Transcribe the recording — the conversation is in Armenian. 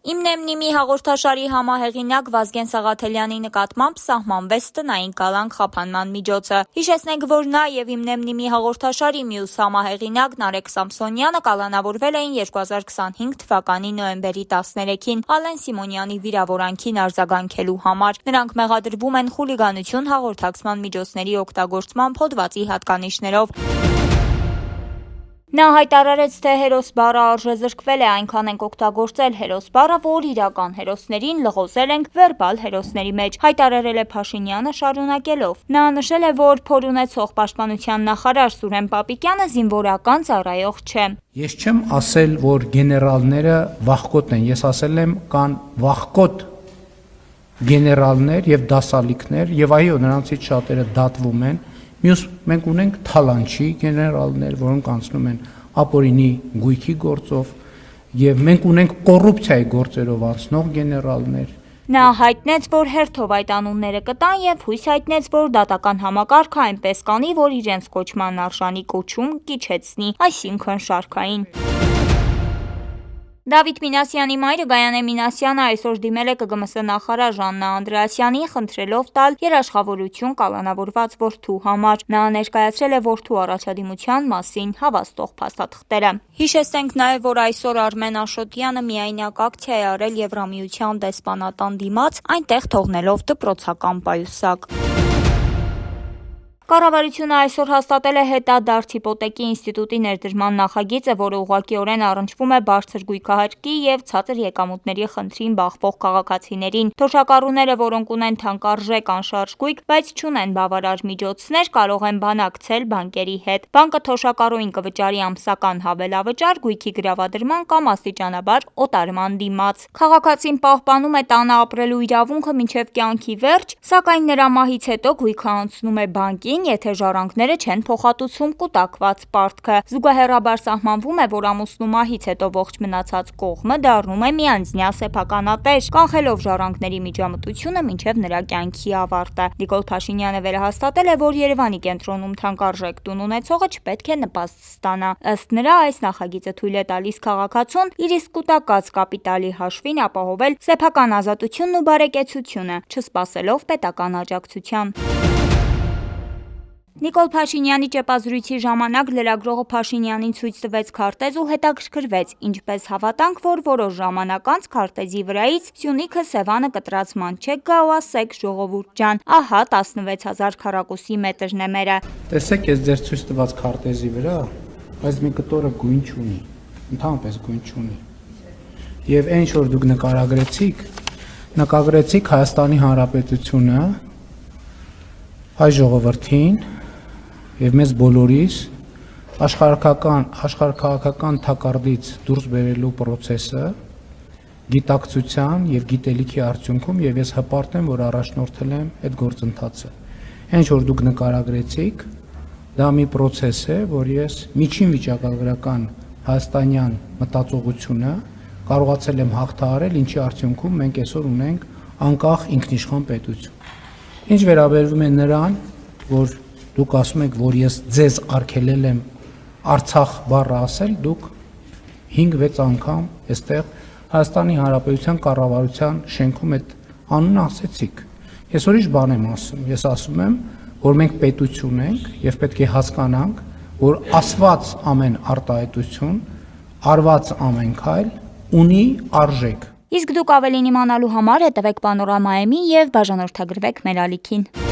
Իմնեմնիմի հաղորդաշարի համահեղինակ Վազգեն Սաղաթելյանի նկատմամբ սահմանվեց տնային կալանք խափանման միջոցը։ Հիշեցնենք, որ նա եւ Իմնեմնիմի հաղորդաշարի մյուս համահեղինակ Նարեկ Սամսոնյանը կալանավորվել էին 2025 թվականի նոյեմբերի 13-ին Ալեն Սիմոնյանի վիրավորանքին արձագանքելու համար։ Նրանք մեղադրվում են խուլիգանություն հաղորդակցման միջոցների օգտագործման հոդվածի հատկանիշներով։ Նա հայտարարեց, թե հերոս բառը արժեզրկվել է, այնքան ենք օգտագործել հերոս բառը, որ իրական հերոսներին լղոզել ենք վերբալ հերոսների մեջ, հայտարարել է Փաշինյանը շարունակելով։ Նա նշել է, որ փոր ունեցող պաշտպանության նախարար Սուրեն Պապիկյանը զինվորական ծառայող չէ։ Ես չեմ ասել, որ գեներալները վախկոտ են, ես ասել եմ կան վախկոտ գեներալներ եւ դասալիքներ եւ այո, նրանցից շատերը դատվում են։ Մյուս մենք ունենք թալանչի գեներալներ, որոնք անցնում են ապօրինի գույքի գործով եւ մենք ունենք կոռուպցիայի գործերով անցնող գեներալներ։ Նա հայտնեց, որ հերթով այդ անունները կտան եւ հույս հայտնեց, որ դատական համակարգը այնպես կանի, որ իրենց կոչման արժանի կոչում կիչեցնի, այսինքն շարքային։ Դավիթ Մինասյանի մայրը Գայանե Մինասյանը այսօր դիմել է ԿԳՄՍ նախարար Ժաննա Անդրեասյանին, խնդրելով տալ երաշխավորություն կալանավորված որդու համար։ Նա ներկայացրել է որդու առաջադիմության մասին հավաստող փաստաթղթերը։ Հիշեցնենք նաև, որ այսօր Արմեն Աշոտյանը միայնակ ակցիա է արել Եվրամիության դեսպանատան դիմաց, այնտեղ թողնելով դպրոցական պայուսակ։ Կառավարությունը այսօր հաստատել է հետադարձ հիպոթեկի ինստիտուտի ներդրման նախագիծը, որը ուղղակիորեն առնչվում է բարձր գույքահարկի եւ ցածր եկամուտների խնդրին բախվող քաղաքացիներին։ Թոշակառուները, որոնք ունեն թանկարժեք անշարժ գույք, բայց չունեն բավարար միջոցներ, կարող են բանակցել բանկերի հետ։ Բանկը թոշակառուին կվճարի ամսական հավելավճար գույքի գրավադրման կամ աստիճանաբար օտարման դիմաց։ Քաղաքացին պահպանում է տանը ապրելու իրավունքը մինչև կյանքի վերջ, սակայն նրա մահից հետո գույքը անցնում է բանկի, եթե ժառանգները չեն փոխհատուցում կուտակված պարտքը։ Զուգահեռաբար սահմանվում է, որ ամուսնու մահից հետո ողջ մնացած կողմը դառնում է միանձնյա սեփականատեր, կանխելով ժառանգների միջամտությունը մինչև նրա կյանքի ավարտը։ Նիկոլ Փաշինյանը վերահաստատել է, որ Երևանի կենտրոնում թանկարժեք տուն ունեցողը չպետք է նպաստ ստանա։ Ըստ նրա, այս նախագիծը թույլ է տալիս քաղաքացուն իր իսկ կուտակած կապիտալի հաշվին ապահովել սեփական ազատությունն ու բարեկեցությունը, չսպասելով պետական աջակցության։ Նիկոլ Փաշինյանի ճեպազրույցի ժամանակ լրագրողը Փաշինյանին ցույց տվեց քարտեզ ու հետաքրքրվեց, ինչպես հավատանք, որ որոշ ժամանակ անց քարտեզի վրայից Սյունիքը Սևանը կտրացման չեք գա ու ասեք ժողովուրդ ջան, ահա 16000 քառակուսի մետրն է մերը։ Տեսեք, ես ձեր ցույց տված քարտեզի վրա, այս մի կտորը գույն չունի, ընդհանրապես գույն չունի։ Եվ այն ինչ որ դուք նկարագրեցիք Հայաստանի Հանրապետությունը, հայ ժողովրդին եւ մեզ բոլորիս աշխարհաքաղաքական թակարդից դուրս բերելու process-ը գիտակցության եւ գիտելիքի արդյունքում եւ ես հպարտ եմ, որ առաջնորդել եմ այդ գործընթացը։ Ինչ որ դուք նկարագրեցիք, դա մի process է, որ ես միջին վիճակագրական հայաստանյան մտածողությունը կարողացել եմ հաղթահարել, ինչի արդյունքում մենք այսօր ունենք անկախ ինքնիշխան պետություն։ Ինչ վերաբերվում է նրան, որ դուք ասում եք, որ ես ձեզ արգելել եմ Արցախ բառը ասել, դուք 5-6 անգամ այստեղ Հայաստանի Հանրապետության կառավարության շենքում այդ անունը ասեցիք։ Ես ուրիշ բան եմ ասում, ես ասում եմ, որ մենք պետություն ենք եւ պետք է հասկանանք, որ ասված ամեն արտահայտություն, արված ամեն քայլ ունի արժեք։ Իսկ դուք ավելին իմանալու համար հետևեք Պանորամայեմի եւ բաժանորդագրվեք մեր ալիքին։